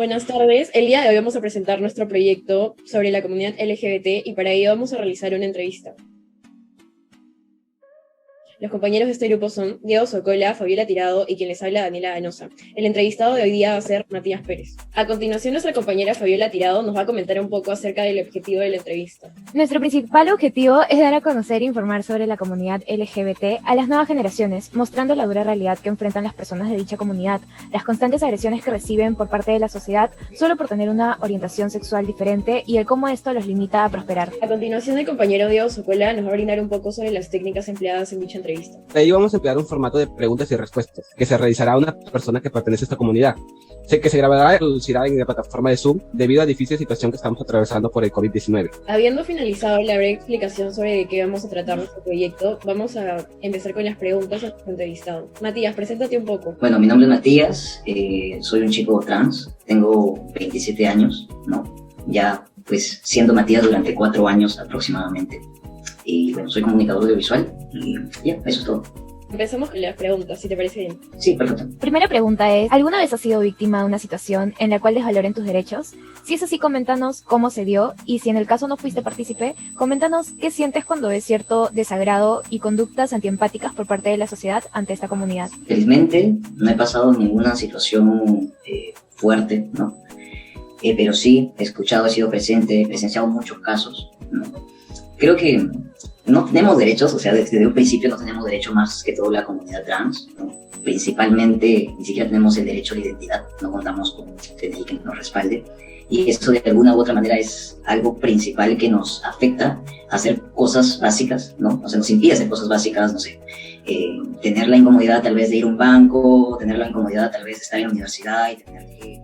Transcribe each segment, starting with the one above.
Buenas tardes. El día de hoy vamos a presentar nuestro proyecto sobre la comunidad LGBT y para ello vamos a realizar una entrevista. Los compañeros de este grupo son Diego Socola, Fabiola Tirado y quien les habla Daniela Ganosa. El entrevistado de hoy día va a ser Matías Pérez. A continuación, nuestra compañera Fabiola Tirado nos va a comentar un poco acerca del objetivo de la entrevista. Nuestro principal objetivo es dar a conocer e informar sobre la comunidad LGBT a las nuevas generaciones, mostrando la dura realidad que enfrentan las personas de dicha comunidad, las constantes agresiones que reciben por parte de la sociedad solo por tener una orientación sexual diferente y el cómo esto los limita a prosperar. A continuación, el compañero Diego Socola nos va a brindar un poco sobre las técnicas empleadas en dicha entrevista. De ello vamos a emplear un formato de preguntas y respuestas, que se realizará a una persona que pertenece a esta comunidad. Sé que se grabará y reproducirá en la plataforma de Zoom debido a la difícil situación que estamos atravesando por el COVID-19. Habiendo finalizado la breve explicación sobre de qué vamos a tratar nuestro proyecto, vamos a empezar con las preguntas a nuestro entrevistado. Matías, preséntate un poco. Bueno, mi nombre es Matías, soy un chico trans, tengo 27 años, ¿no? Ya pues siendo Matías durante 4 años aproximadamente. Y bueno, soy comunicador audiovisual y ya, eso es todo. Empezamos con las preguntas, si te parece bien. Sí, perfecto. Primera pregunta es, ¿alguna vez has sido víctima de una situación en la cual desvaloren tus derechos? Si es así, coméntanos cómo se dio y si en el caso no fuiste partícipe, coméntanos qué sientes cuando ves cierto desagrado y conductas antiempáticas por parte de la sociedad ante esta comunidad. Felizmente no he pasado ninguna situación fuerte, ¿no? Pero sí he escuchado, he sido presente, he presenciado muchos casos, ¿no? Creo que no tenemos derechos, o sea, desde un principio no tenemos derecho más que todo la comunidad trans, ¿no? Principalmente ni siquiera tenemos el derecho a la identidad, no contamos con un DNI que nos respalde, y eso de alguna u otra manera es algo principal que nos afecta a hacer cosas básicas, ¿no? O sea, nos impide hacer cosas básicas, no sé, tener la incomodidad tal vez de ir a un banco, tener la incomodidad tal vez de estar en la universidad y tener que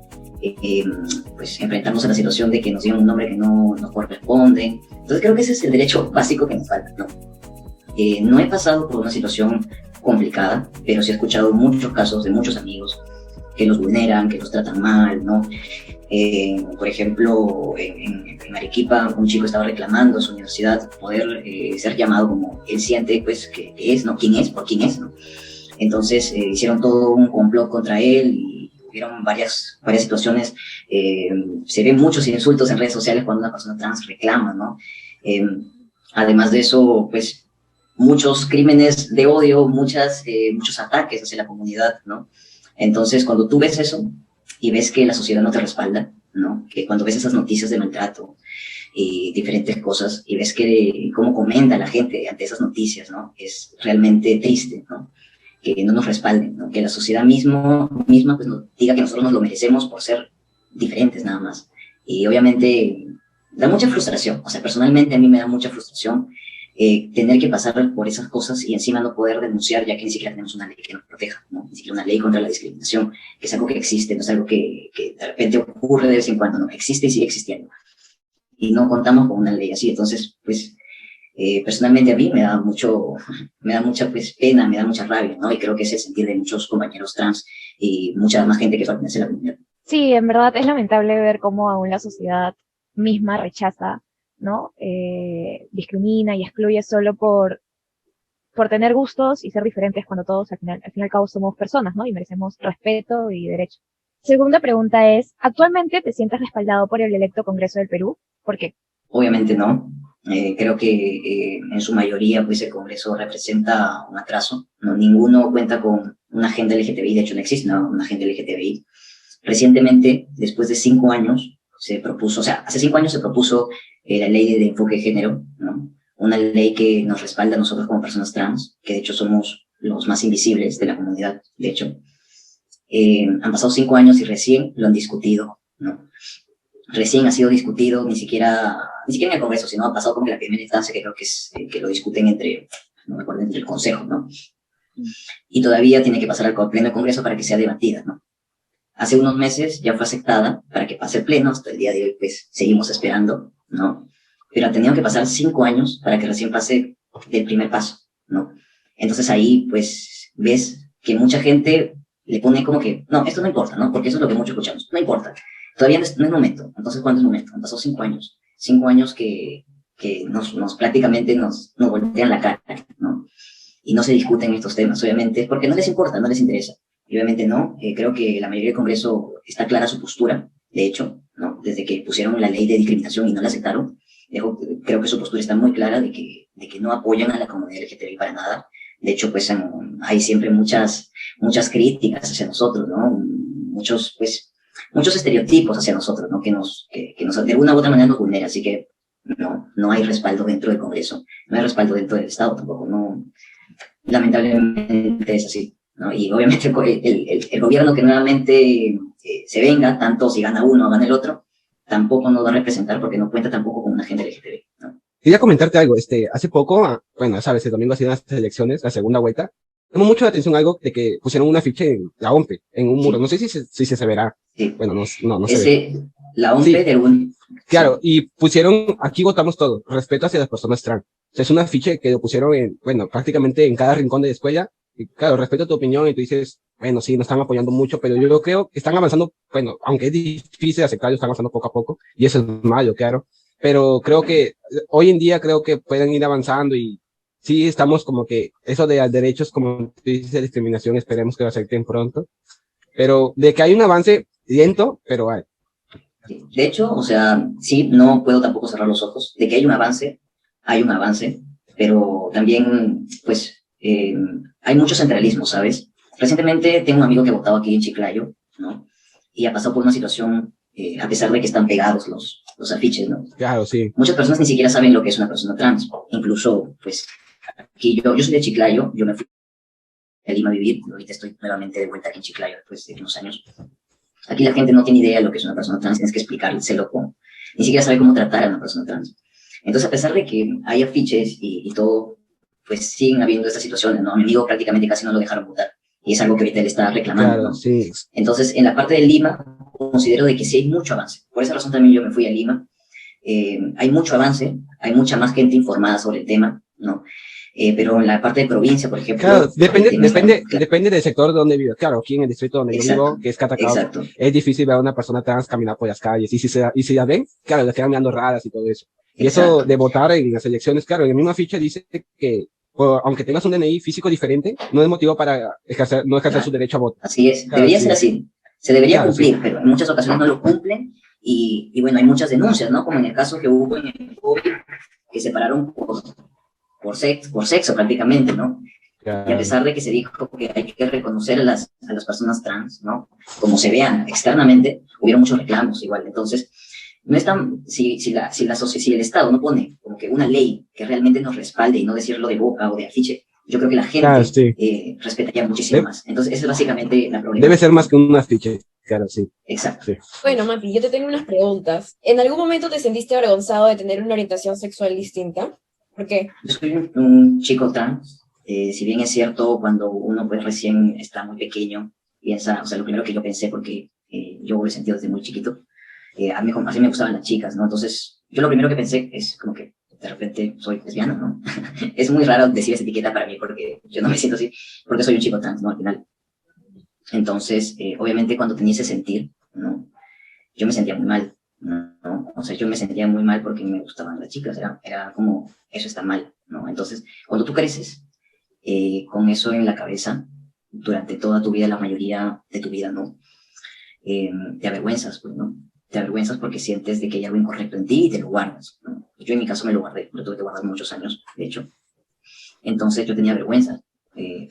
pues enfrentarnos a la situación de que nos digan un nombre que no nos corresponde. Entonces creo que ese es el derecho básico que nos falta, ¿no? No he pasado por una situación complicada, pero sí he escuchado muchos casos de muchos amigos que los vulneran, que los tratan mal, ¿no? Por ejemplo, en Arequipa un chico estaba reclamando a su universidad poder ser llamado como él siente, pues, que es, ¿no? ¿Quién es? ¿Por quién es? ¿No? Entonces hicieron todo un complot contra él y hubieron varias situaciones. Se ven muchos insultos en redes sociales cuando una persona trans reclama, ¿no? Además de eso, pues, muchos crímenes de odio, muchos ataques hacia la comunidad, ¿no? Entonces, cuando tú ves eso y ves que la sociedad no te respalda, ¿no? Que cuando ves esas noticias de maltrato y diferentes cosas y ves que cómo comenta la gente ante esas noticias, ¿no? Es realmente triste, ¿no? Que no nos respalden, ¿no? Que la sociedad misma pues, nos diga que nosotros nos lo merecemos por ser diferentes nada más. Y obviamente da mucha frustración, o sea, personalmente a mí me da mucha frustración tener que pasar por esas cosas y encima no poder denunciar, ya que ni siquiera tenemos una ley que nos proteja, ¿no? Ni siquiera una ley contra la discriminación, que es algo que existe, no es algo que de repente ocurre de vez en cuando, no, existe y sigue existiendo. Y no contamos con una ley así, entonces, pues, personalmente a mí me da mucha pues, pena, me da mucha rabia, ¿no? Y creo que es el sentir de muchos compañeros trans y mucha más gente que pertenece a la comunidad. Sí, en verdad es lamentable ver cómo aún la sociedad misma rechaza, ¿no? Discrimina y excluye solo por tener gustos y ser diferentes cuando todos al fin y al cabo somos personas, ¿no? Y merecemos respeto y derecho. Segunda pregunta es, ¿actualmente te sientes respaldado por el electo Congreso del Perú? ¿Por qué? Obviamente no. Creo que en su mayoría pues el Congreso representa un atraso, ¿no? Ninguno cuenta con una agenda LGTBI, de hecho no existe una agenda LGTBI. Recientemente, después de 5 años, se propuso, o sea, hace 5 años se propuso la ley de enfoque de género, ¿no? Una ley que nos respalda a nosotros como personas trans, que de hecho somos los más invisibles de la comunidad, de hecho. Han pasado 5 años y recién lo han discutido, ¿no? Recién ha sido discutido, ni siquiera en el Congreso, sino ha pasado como que la primera instancia, que creo que es que lo discuten no me acuerdo, entre el Consejo, ¿no? Y todavía tiene que pasar al Pleno del Congreso para que sea debatida, ¿no? Hace unos meses ya fue aceptada para que pase el Pleno, hasta el día de hoy pues seguimos esperando, ¿no? Pero ha tenido que pasar 5 años para que recién pase el primer paso, ¿no? Entonces ahí pues ves que mucha gente le pone como que, no, esto no importa, ¿no? Porque eso es lo que muchos escuchamos, no importa. Todavía no es momento. Entonces, ¿cuándo es momento? Han pasado 5 años. 5 años que nos prácticamente nos voltean la cara, ¿no? Y no se discuten estos temas, obviamente, porque no les importa, no les interesa. Y obviamente no. Creo que la mayoría del Congreso está clara su postura. de hecho, ¿no? Desde que pusieron la ley de discriminación y no la aceptaron, creo que su postura está muy clara de que no apoyan a la comunidad LGTBI para nada. De hecho, pues hay siempre muchas críticas hacia nosotros, ¿no? Muchos estereotipos hacia nosotros, ¿no? Que nos de alguna u otra manera nos vulnera, así que no hay respaldo dentro del Congreso, no hay respaldo dentro del Estado tampoco, no, lamentablemente es así, ¿no? Y obviamente el gobierno que nuevamente se venga, tanto si gana uno o gana el otro, tampoco nos va a representar porque no cuenta tampoco con una agenda LGTB, ¿no? Quería comentarte algo, hace poco, bueno, sabes, el domingo hacían las elecciones, la segunda vuelta, llamó mucho la atención algo de que pusieron un afiche en la OMPE, en un muro, Sí. no sé si se verá, Sí. bueno, no se ve. La OMPE Sí. de algún... Claro, y pusieron, aquí votamos todo, respeto hacia las personas trans. O sea, es un afiche que lo pusieron prácticamente en cada rincón de la escuela. Y claro, respeto tu opinión y tú dices, bueno, sí, nos están apoyando mucho, pero yo creo que están avanzando, bueno, aunque es difícil aceptarlo, están avanzando poco a poco, y eso es malo, claro. Pero creo que hoy en día creo que pueden ir avanzando y sí estamos como que eso de derechos, como tú dices, de discriminación, esperemos que lo acepten pronto. Pero de que hay un avance lento, pero hay. De hecho, o sea, sí, no puedo tampoco cerrar los ojos de que hay un avance, pero también, pues, hay mucho centralismo, ¿sabes? Recientemente tengo un amigo que ha votado aquí en Chiclayo, ¿no? Y ha pasado por una situación, a pesar de que están pegados los afiches, ¿no? Claro, sí. Muchas personas ni siquiera saben lo que es una persona trans. Incluso, pues, aquí yo soy de Chiclayo, yo me fui a Lima a vivir, ahorita estoy nuevamente de vuelta aquí en Chiclayo después de unos años. Aquí la gente no tiene idea de lo que es una persona trans, tienes que explicárselo ni siquiera sabe cómo tratar a una persona trans. Entonces, a pesar de que hay afiches y todo, pues siguen habiendo estas situaciones, ¿no? A mi amigo prácticamente casi no lo dejaron votar, y es algo que ahorita él está reclamando, Claro, ¿no? sí. Entonces, en la parte de Lima, considero de que sí hay mucho avance. Por esa razón también yo me fui a Lima. Hay mucho avance, hay mucha más gente informada sobre el tema, ¿no? Pero en la parte de provincia, por ejemplo... Claro, depende del sector donde vives. Claro, aquí en el distrito donde yo vivo, que es Catacao, es difícil ver a una persona trans caminar por las calles. Y si la ven, claro, las quedan mirando raras y todo eso. Y eso de votar en las elecciones, claro, en la misma ficha dice que aunque tengas un DNI físico diferente, no es motivo para ejercer su derecho a voto. Así es, claro, debería ser así. Se debería cumplir, sí. Pero en muchas ocasiones no lo cumplen y bueno, hay muchas denuncias, ¿no? Como en el caso que hubo en el COVID, que separaron por sexo prácticamente, ¿no? Claro. Y a pesar de que se dijo que hay que reconocer a las personas trans, ¿no? Como se vean externamente, hubieron muchos reclamos igual. Entonces, no es tan, si el Estado no pone como que una ley que realmente nos respalde y no decirlo de boca o de afiche, yo creo que la gente respetaría muchísimo más. Entonces, esa es básicamente la problemática. Debe ser más que un afiche, claro, sí. Exacto. Sí. Bueno, Mati, yo te tengo unas preguntas. ¿En algún momento te sentiste avergonzado de tener una orientación sexual distinta? ¿Por qué? Yo soy un chico trans. Si bien es cierto, cuando uno pues recién está muy pequeño, piensa, o sea, lo primero que yo pensé, porque yo lo he sentido desde muy chiquito, a mí me gustaban las chicas, ¿no? Entonces, yo lo primero que pensé es como que de repente soy lesbiana, ¿no? Es muy raro decir esa etiqueta para mí porque yo no me siento así, porque soy un chico trans, ¿no? Al final. Entonces, obviamente cuando tenía ese sentir, ¿no? Yo me sentía muy mal, ¿no? O sea, yo me sentía muy mal porque me gustaban las chicas, era como, eso está mal, ¿no? Entonces, cuando tú creces con eso en la cabeza, durante toda tu vida, la mayoría de tu vida, ¿no? Te avergüenzas, pues, ¿no? Te avergüenzas porque sientes de que hay algo incorrecto en ti y te lo guardas, ¿no? Yo en mi caso me lo guardé, lo tuve que guardar muchos años, de hecho. Entonces yo tenía vergüenza.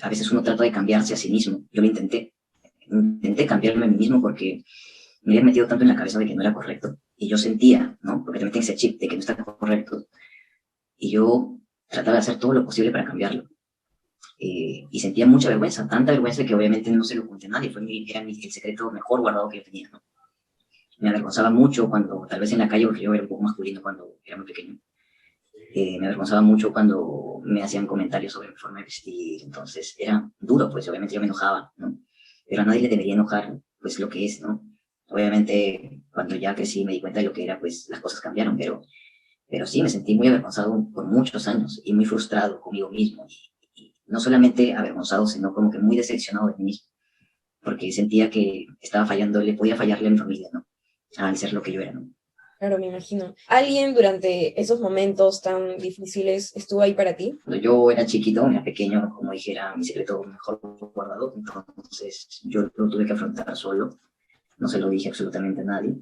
A veces uno trata de cambiarse a sí mismo. Yo lo intenté cambiarme a mí mismo porque me había metido tanto en la cabeza de que no era correcto. Y yo sentía, ¿no? Porque te meten ese chip de que no está correcto. Y yo trataba de hacer todo lo posible para cambiarlo. Y sentía mucha vergüenza, tanta vergüenza que obviamente no se lo conté a nadie. Era el secreto mejor guardado que yo tenía, ¿no? Me avergonzaba mucho cuando, tal vez en la calle, porque yo era un poco masculino cuando era muy pequeño. Me avergonzaba mucho cuando me hacían comentarios sobre mi forma de vestir. Entonces era duro, pues obviamente yo me enojaba, ¿no? Pero a nadie le debería enojar, pues lo que es, ¿no? Obviamente cuando ya crecí me di cuenta de lo que era, pues las cosas cambiaron, pero sí me sentí muy avergonzado por muchos años y muy frustrado conmigo mismo. Y no solamente avergonzado, sino como que muy decepcionado de mí mismo, porque sentía que estaba fallando, podía fallarle a mi familia, ¿no? Al ser lo que yo era, ¿no? Claro, me imagino. ¿Alguien durante esos momentos tan difíciles estuvo ahí para ti? Cuando yo era chiquito, era pequeño, como dije, era mi secreto mejor guardado, entonces yo lo tuve que afrontar solo, no se lo dije absolutamente a nadie.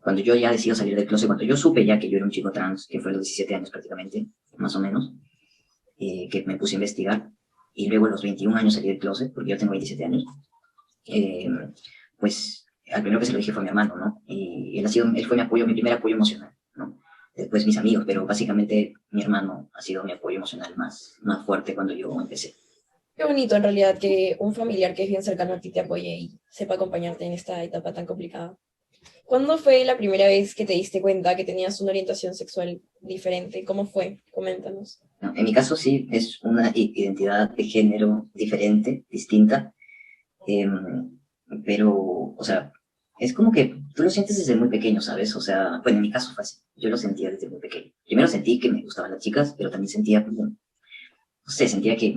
Cuando yo ya decido salir del closet, cuando yo supe ya que yo era un chico trans, que fue a los 17 años prácticamente, más o menos, que me puse a investigar, y luego a los 21 años salí del closet, porque yo tengo 27 años, pues al primero que se lo dije fue a mi hermano, ¿no? Y él fue mi apoyo, mi primer apoyo emocional, ¿no? Después mis amigos, pero básicamente mi hermano ha sido mi apoyo emocional más fuerte cuando yo empecé. Qué bonito en realidad que un familiar que es bien cercano a ti te apoye y sepa acompañarte en esta etapa tan complicada. ¿Cuándo fue la primera vez que te diste cuenta que tenías una orientación sexual diferente? ¿Cómo fue? Coméntanos. No, en mi caso sí, es una identidad de género diferente, distinta, pero, o sea, es como que tú lo sientes desde muy pequeño, ¿sabes? O sea, bueno, en mi caso fue así, yo lo sentía desde muy pequeño. Primero sentí que me gustaban las chicas, pero también sentía como, no sé, sentía que,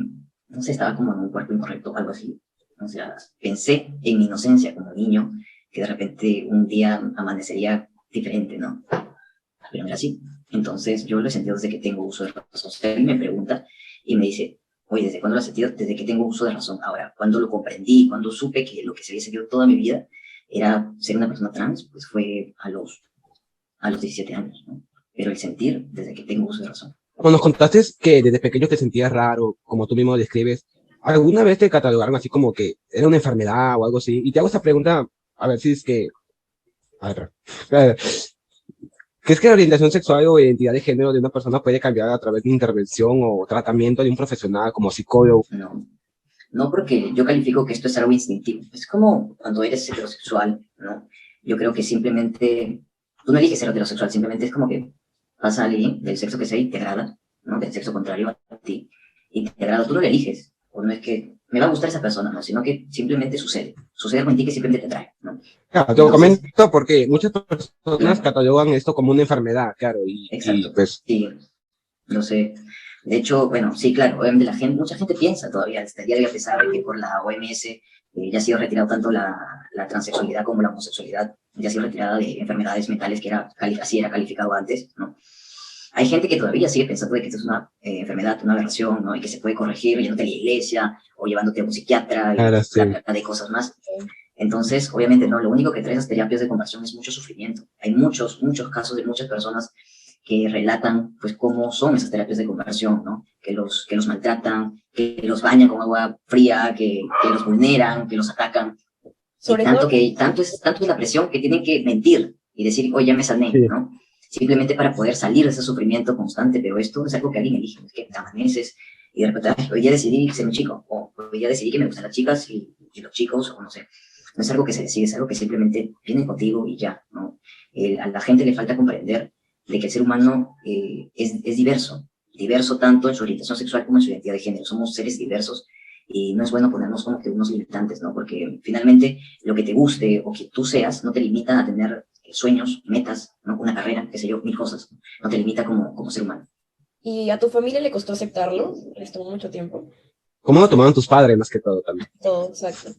no sé, estaba como en un cuerpo incorrecto, algo así. O sea, pensé en mi inocencia como niño, que de repente un día amanecería diferente, ¿no? Pero no era así. Entonces yo lo he sentido desde que tengo uso de razón. O sea, él me pregunta y me dice, oye, ¿desde cuándo lo has sentido? Desde que tengo uso de razón. Ahora, cuando lo comprendí, cuando supe que lo que se había sentido toda mi vida era ser una persona trans, pues fue a los 17 años, ¿no? Pero el sentir desde que tengo uso de razón. Como nos contaste que desde pequeño te sentías raro, como tú mismo describes, ¿alguna vez te catalogaron así como que era una enfermedad o algo así? Y te hago esta pregunta, a ver si es que... A ver, ¿crees que la orientación sexual o identidad de género de una persona puede cambiar a través de intervención o tratamiento de un profesional como psicólogo? No, no porque yo califico que esto es algo instintivo. Es como cuando eres heterosexual, ¿no? Yo creo que simplemente, tú no eliges ser heterosexual, simplemente es como que pasa alguien del sexo que sea y te agrada, ¿no? Del sexo contrario a ti, y te agrada, tú no lo eliges. O no es que me va a gustar esa persona, ¿no? Sino que simplemente sucede. Sucede con ti que simplemente te atrae, ¿no? Claro, te lo Entonces, comento porque muchas personas claro, catalogan esto como una enfermedad, claro, y exacto. pues, Sí, lo sé. De hecho, bueno, sí, claro, obviamente mucha gente piensa todavía, hasta el día de hoy, a pesar de que por la OMS ya ha sido retirado tanto la transexualidad como la homosexualidad, ya ha sido retirada de enfermedades mentales que así era calificado antes, ¿no? Hay gente que todavía sigue pensando de que esto es una enfermedad, una aberración, ¿no? Y que se puede corregir yéndote a la iglesia o llevándote a un psiquiatra y ahora sí. de cosas más. Entonces, obviamente, no, lo único que trae esas terapias de conversión es mucho sufrimiento. Hay muchos casos de muchas personas que relatan, pues, cómo son esas terapias de conversión, ¿no? Que los maltratan, que los bañan con agua fría, que los vulneran, que los atacan. Sobre Y tanto todo, que, tanto es la presión que tienen que mentir y decir, oye, ya me sané, Sí. ¿no? Simplemente para poder salir de ese sufrimiento constante, pero esto es algo que alguien elige, es que te amaneces y de repente, ay, hoy ya decidí ser un chico, o hoy ya decidí que me gustan las chicas y los chicos, o no sé. No es algo que se decide, es algo que simplemente viene contigo y ya, ¿no? A la gente le falta comprender de que el ser humano es diverso tanto en su orientación sexual como en su identidad de género. Somos seres diversos y no es bueno ponernos como que unos limitantes, ¿no? Porque finalmente lo que te guste o que tú seas no te limita a tener sueños, metas, ¿no? Una carrera, qué sé yo, mil cosas. No te limita como ser humano. ¿y a tu familia le costó aceptarlo? ¿Les tomó mucho tiempo? ¿Cómo lo tomaron tus padres más que todo también? Todo, exacto.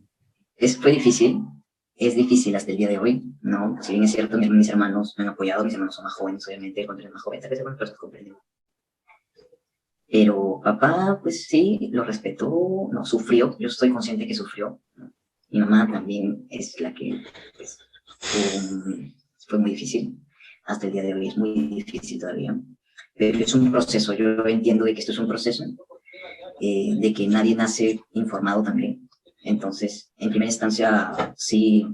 Fue difícil, es difícil hasta el día de hoy, ¿no? Si bien es cierto, mis hermanos me han apoyado, mis hermanos son más jóvenes, obviamente, cuando eres más joven, tal vez algunas personas comprenden. Pero papá, pues sí, lo respetó, no, sufrió, yo estoy consciente que sufrió, ¿no? Mi mamá también es la que, pues, fue muy difícil, hasta el día de hoy es muy difícil todavía, pero es un proceso, yo entiendo de que esto es un proceso, de que nadie nace informado también, entonces, en primera instancia, sí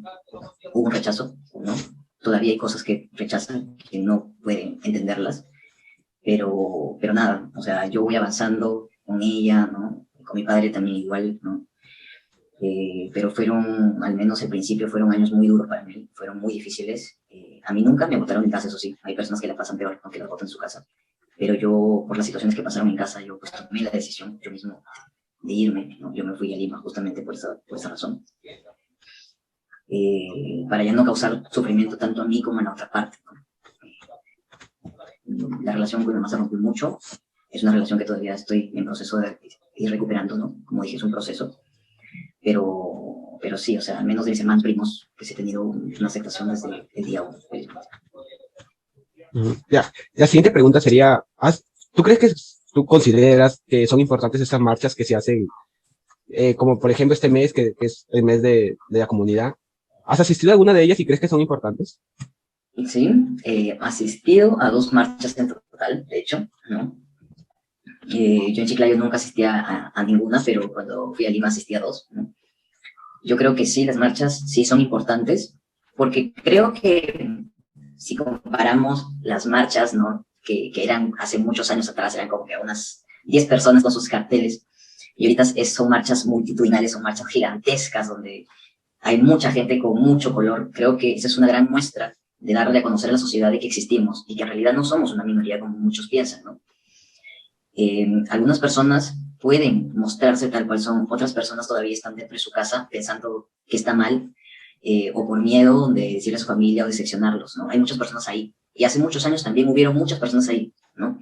hubo un rechazo, ¿no? Todavía hay cosas que rechazan, que no pueden entenderlas, pero nada, o sea, yo voy avanzando con ella, ¿no? Con mi padre también igual, ¿no? Pero al menos al principio fueron años muy duros para mí, fueron muy difíciles. A mí nunca me botaron en casa, eso sí, hay personas que la pasan peor, aunque las botan en su casa. Pero yo, por las situaciones que pasaron en casa, yo pues tomé la decisión yo mismo de irme, ¿no? Yo me fui a Lima justamente por esa razón. Para ya no causar sufrimiento tanto a mí como a la otra parte, ¿no? La relación con mi mamá se rompió mucho, es una relación que todavía estoy en proceso de ir recuperando, ¿no? Como dije, es un proceso, pero sí, o sea, al menos de mis hermanos primos, pues he tenido una aceptación desde el día uno. Ya, la siguiente pregunta sería, ¿tú crees que tú consideras que son importantes estas marchas que se hacen, como por ejemplo este mes, que es el mes de la comunidad? ¿Has asistido a alguna de ellas y crees que son importantes? Sí, asistido a 2 marchas en total, de hecho, ¿no? Yo en Chiclayo nunca asistía a ninguna, pero cuando fui a Lima asistí a 2, ¿no? Yo creo que sí, las marchas sí son importantes, porque creo que si comparamos las marchas, ¿no? Que eran hace muchos años atrás, eran como que unas 10 personas con sus carteles, y ahorita son marchas multitudinales, son marchas gigantescas, donde hay mucha gente con mucho color. Creo que esa es una gran muestra de darle a conocer a la sociedad de que existimos y que en realidad no somos una minoría como muchos piensan, ¿no? Algunas personas pueden mostrarse tal cual son, otras personas todavía están dentro de su casa pensando que está mal, o por miedo de decirle a su familia o decepcionarlos, ¿no? Hay muchas personas ahí, y hace muchos años también hubieron muchas personas ahí, ¿no?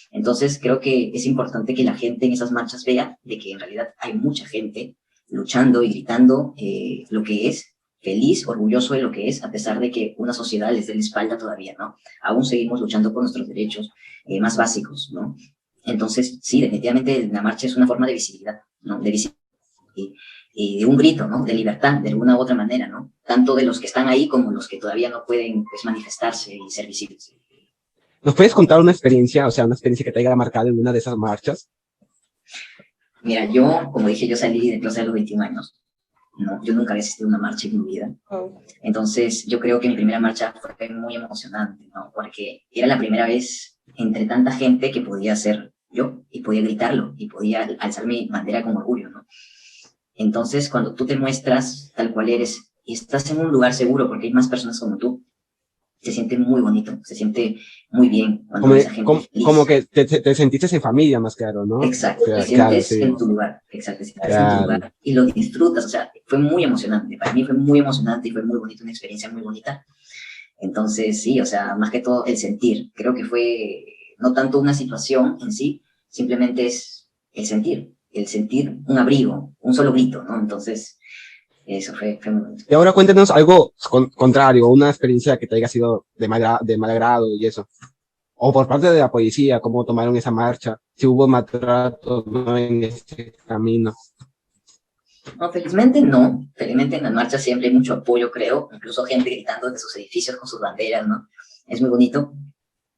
Entonces creo que es importante que la gente en esas marchas vea de que en realidad hay mucha gente luchando y gritando lo que es, feliz, orgulloso de lo que es, a pesar de que una sociedad les dé la espalda todavía, ¿no? Aún seguimos luchando por nuestros derechos más básicos, ¿no? Entonces, sí, definitivamente la marcha es una forma de visibilidad, ¿no? De visibilidad y de un grito, ¿no? De libertad, de alguna u otra manera, ¿no? Tanto de los que están ahí como los que todavía no pueden, pues, manifestarse y ser visibles. ¿Nos puedes contar una experiencia, o sea, una experiencia que te haya marcado en una de esas marchas? Mira, yo, como dije, yo salí de clase a los 21 años, ¿no? Yo nunca había asistido a una marcha en mi vida. Oh. Entonces, yo creo que mi primera marcha fue muy emocionante, ¿no? Porque era la primera vez entre tanta gente que podía ser yo y podía gritarlo y podía alzar mi bandera con orgullo, ¿no? Entonces, cuando tú te muestras tal cual eres y estás en un lugar seguro porque hay más personas como tú, se siente muy bonito, se siente muy bien cuando Como, ves a gente como feliz. que te sentiste en familia, más claro, ¿no? Exacto, te Claro, sientes sí, en tu lugar, exacto, te sientes en tu claro. lugar y lo disfrutas, o sea, fue muy emocionante, para mí fue muy emocionante y fue muy bonito, una experiencia muy bonita. Entonces, sí, o sea, más que todo el sentir, creo que fue no tanto una situación en sí, simplemente es el sentir un abrigo, un solo grito, ¿no? Entonces, eso fue muy bonito. Y ahora cuéntanos algo contrario, una experiencia que te haya sido de mal agrado y eso. O por parte de la policía, cómo tomaron esa marcha, si hubo maltrato, ¿no? En ese camino. No, felizmente en las marchas siempre hay mucho apoyo, creo, incluso gente gritando desde sus edificios con sus banderas, ¿no? Es muy bonito.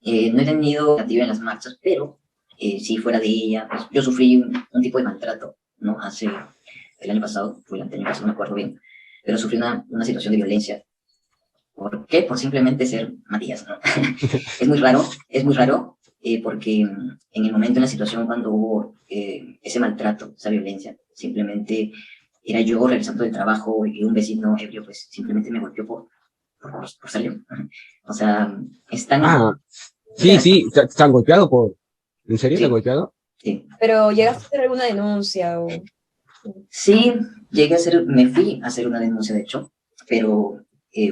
No he tenido negativa en las marchas, pero sí fuera de ella, pues, yo sufrí un tipo de maltrato, ¿no? Hace el año pasado, fue el año pasado, no me acuerdo bien, pero sufrí una situación de violencia. ¿Por qué? Por simplemente ser Matías, ¿no? Es muy raro, porque en el momento, en la situación, cuando hubo ese maltrato, esa violencia, simplemente era yo regresando del trabajo y un vecino ebrio, pues simplemente me golpeó por salir. O sea, es Ah, tan... sí, Literal, sí, te han golpeado por... ¿En serio te han sí, golpeado? sí. Pero llegaste a hacer alguna denuncia o... Sí, me fui a hacer una denuncia, de hecho, pero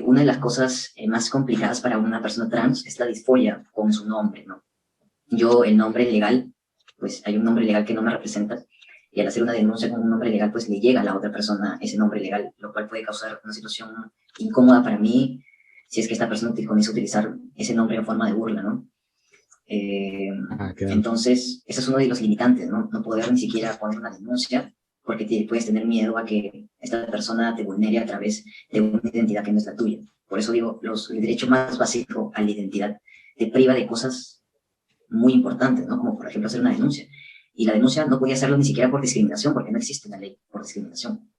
una de las cosas más complicadas para una persona trans es la disforia con su nombre, ¿no? Yo, el nombre legal, pues hay un nombre legal que no me representa, y al hacer una denuncia con un nombre legal, pues le llega a la otra persona ese nombre legal, lo cual puede causar una situación incómoda para mí si es que esta persona comienza a utilizar ese nombre en forma de burla, ¿no? Eh, Ah, claro. entonces, ese es uno de los limitantes, ¿no? No poder ni siquiera poner una denuncia porque puedes tener miedo a que esta persona te vulnere a través de una identidad que no es la tuya. Por eso digo, el derecho más básico a la identidad te priva de cosas muy importantes, ¿no? Como por ejemplo hacer una denuncia. Y la denuncia no podía hacerlo ni siquiera por discriminación, porque no existe una ley por discriminación.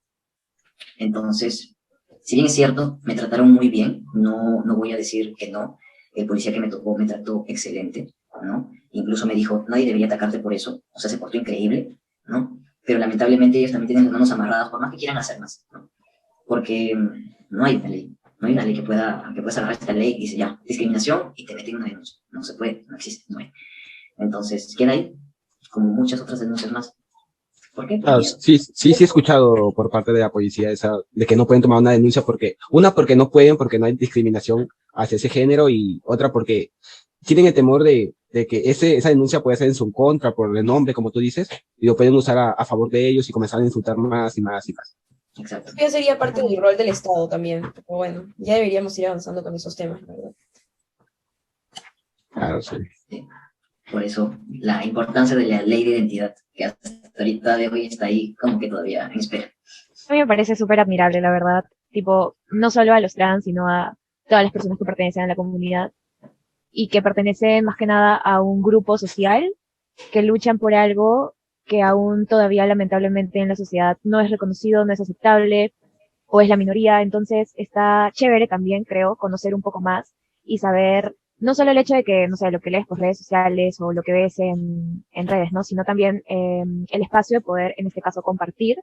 Entonces, si bien es cierto, me trataron muy bien, no voy a decir que no. El policía que me tocó me trató excelente, ¿no? Incluso me dijo, nadie debería atacarte por eso, o sea, se portó increíble, ¿no? Pero lamentablemente ellos también tienen las manos amarradas, por más que quieran hacer más, ¿no? Porque no hay una ley, no hay una ley que pueda agarrar esta ley y dice ya, discriminación y te meten una denuncia. No se puede, no existe, no hay. Entonces, queda ahí, como muchas otras denuncias más. ¿Por qué? Por Claro, miedo. sí, sí, sí he escuchado por parte de la policía esa, de que no pueden tomar una denuncia porque no pueden, porque no hay discriminación hacia ese género y otra porque tienen el temor de que esa denuncia puede ser en su contra por el nombre, como tú dices, y lo pueden usar a favor de ellos y comenzar a insultar más y más y más. Exacto. Ya sería parte del rol del Estado también. Pero bueno, ya deberíamos ir avanzando con esos temas, ¿verdad? Claro, sí. Sí. Por eso, la importancia de la ley de identidad, que hasta ahorita de hoy está ahí como que todavía en espera. A mí me parece súper admirable, la verdad. Tipo, no solo a los trans, sino a todas las personas que pertenecen a la comunidad y que pertenecen más que nada a un grupo social que luchan por algo que aún todavía lamentablemente en la sociedad no es reconocido, no es aceptable o es la minoría. Entonces está chévere también, creo, conocer un poco más y saber no solo el hecho de que, no sé, lo que lees por redes sociales o lo que ves en redes, ¿no? Sino también el espacio de poder, en este caso, compartir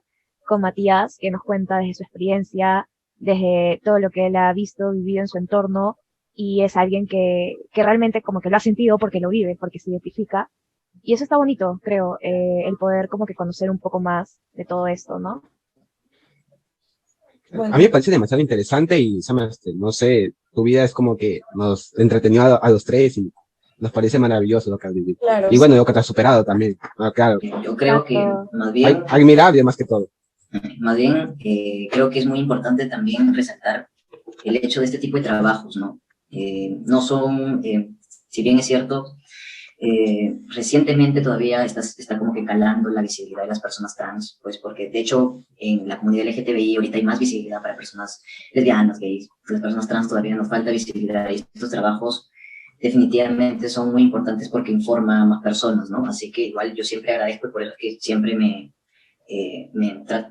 con Matías, que nos cuenta desde su experiencia, desde todo lo que él ha visto, vivido en su entorno, y es alguien que realmente como que lo ha sentido porque lo vive, porque se identifica. Y eso está bonito, creo, el poder como que conocer un poco más de todo esto, ¿no? A mí me parece demasiado interesante y, no sé, tu vida es como que nos entretenió a los tres y nos parece maravilloso lo que has vivido. Claro, Y bueno, lo que te has superado también. Ah, claro, Yo creo que Exacto. más bien, admirable más que todo. creo que es muy importante también resaltar el hecho de este tipo de trabajos, ¿no? No son, si bien es cierto, recientemente todavía está como que calando la visibilidad de las personas trans, pues porque de hecho en la comunidad LGTBI ahorita hay más visibilidad para personas lesbianas, gays, las personas trans todavía nos falta visibilidad y estos trabajos definitivamente son muy importantes porque informa a más personas, ¿no? Así que igual yo siempre agradezco y por eso es que siempre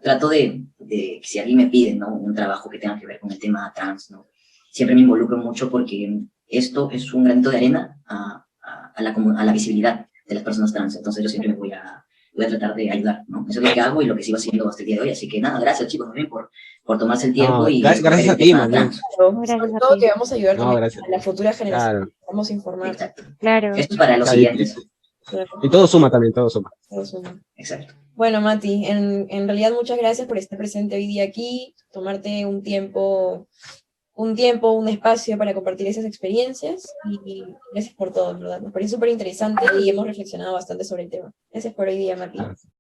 trato de que si alguien me pide, ¿no? Un trabajo que tenga que ver con el tema trans, ¿no? Siempre me involucro mucho porque esto es un granito de arena a la visibilidad de las personas trans. Entonces yo siempre voy a tratar de ayudar, ¿no? Eso es lo que hago y lo que sigo haciendo hasta el día de hoy. Así que nada, gracias chicos también por tomarse el tiempo No, y gracias a ti, tema más bien. trans. Claro, Gracias sobre a todo ti. que vamos a ayudar No, también gracias. a la futura generación. Claro. Vamos a informar. Exacto. Claro. Esto es para los Claro, siguientes. Claro, y todo suma también, todo suma. todo suma. Exacto. Bueno, Mati, en realidad muchas gracias por estar presente hoy día aquí, tomarte un espacio para compartir esas experiencias y gracias por todo, en verdad. Nos pareció súper interesante y hemos reflexionado bastante sobre el tema. Gracias por hoy día, Mati.